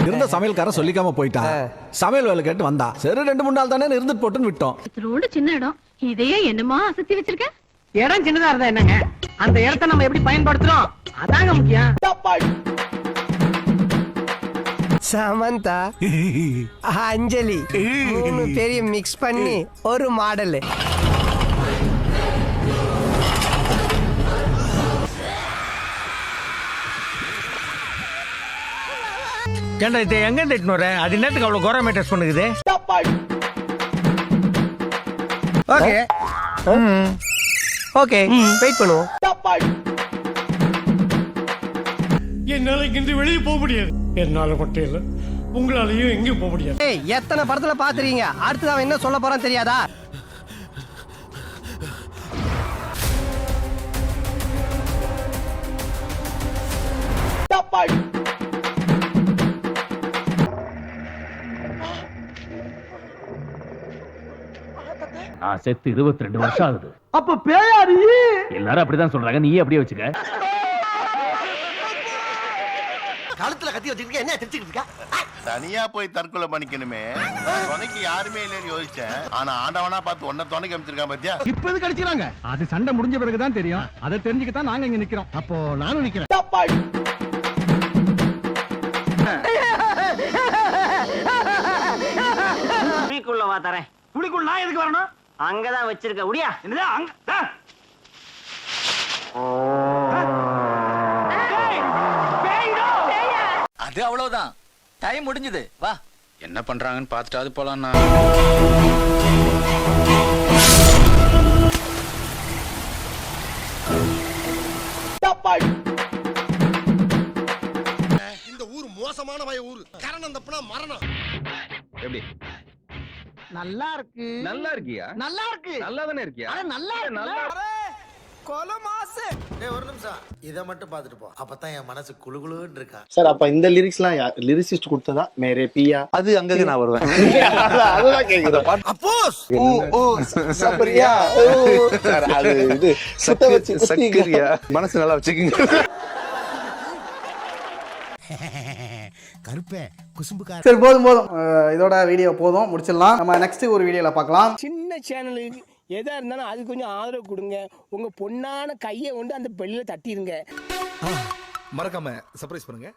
இருந்த சமையல்காரன் சொல்லிக்காம போயிட்டா. சமையல் வேலை கேட்டு வந்தா. சரி 2-3 நாள் தானே இருந்துட்டு போட்டுன்னு விட்டோம். ரோடு சின்ன இடம், இதையே என்னமா அசத்தி வச்சிருக்க? இடம் சின்னதா இருந்தா என்னங்க, அந்த இடத்தை நம்ம எப்படி பயன்படுத்துறோம் அதாங்க முக்கியம். சமந்தா அஞ்சலி 3 பெரிய மிக்ஸ் பண்ணி ஒரு மாடல். ஏண்டா இதை எங்க திட்டுன்னு வர? அது நேரத்துக்கு அவ்வளவு கோரா மேட்டர்ஸ் பண்ணுது. ஓகே ஓகே வெயிட் பண்ணுவோம். என்னால இங்கிருந்து வெளியே போக முடியாது. என்னால மட்டும் இல்ல, உங்களாலையும் எங்கேயும் போக முடியாது. ஏய், எத்தனை படத்துல பாத்துறீங்க, அடுத்து அவன் என்ன சொல்ல போறான் தெரியாதா? நான் செத்து 22 வருஷம் ஆகுது. அப்ப பேயாரி எல்லாரும் அப்படிதான் சொல்றாங்க, நீயே அப்படியே வச்சுக்க. கழுத்துல கத்தி வச்சிருக்க, என்ன தெரிஞ்சுக்கிட்டு இருக்கா? தனியா போய் தற்கொலை பண்ணிக்கணுமே, துணைக்கு யாருமே இல்லைன்னு யோசிச்சேன். ஆனா ஆண்டவனா பார்த்து ஒன்ன துணைக்கு அமைச்சிருக்கான் பாத்தியா. இப்ப எதுக்கு அடிக்கிறாங்க? அது சண்டை முடிஞ்ச பிறகுதான் தெரியும். அதை தெரிஞ்சுக்கத்தான் நாங்க இங்க நிக்கிறோம். அப்போ நானும் நிக்கிறேன். துணிக்குள்ள வா தரேன். துணிக்குள்ள நான் எதுக்கு வரணும்? அங்கதான் வச்சிருக்க. உடியா என்னதா அங்க. அது அவ்வளவுதான், டைம் முடிஞ்சது. வா, என்ன பண்றாங்கன்னு பார்த்துட்டாது போலாம். இந்த ஊர் மோசமான ஊரு. கரணம் தப்புனா மரணம். எப்படி நல்லா இருக்கு. நல்லா இருக்கியா? நல்லா இருக்கு. நல்லா தானே இருக்கியா? நல்லா இருக்கு. ஒரு நிமிஷம் இத மட்டும் பாத்துட்டு போ, அப்பதான் என் மனசு குளுகுளுன்னு இருக்கா. சார் அப்ப இந்த லிரிக்ஸ்லாம் லிரிசிஸ்ட் கொடுத்ததா? மேரே பியா அது அங்கங்க நான் வருவேன். அதுதான் கேக்குது. அப்போஸ் ஓ சப்பரியா சார், அது இது சுத்த வச்சு சக்கரியா மனசு நல்லா வச்சுக்கீங்க. கருப்பே குசும்புக்கார. சரி போதும். இதோட வீடியோ போதும், முடிச்சிடலாம். நம்ம நெக்ஸ்ட் ஒரு வீடியோல பார்க்கலாம். சின்ன சேனலுக்கு எதா இருந்தாலும் அது கொஞ்சம் ஆதரவு கொடுங்க. உங்க பொண்ணான கையை கொண்டு அந்த பெல்லில தட்டிடுங்க. மறக்காம சர்ப்ரைஸ் பண்ணுங்க.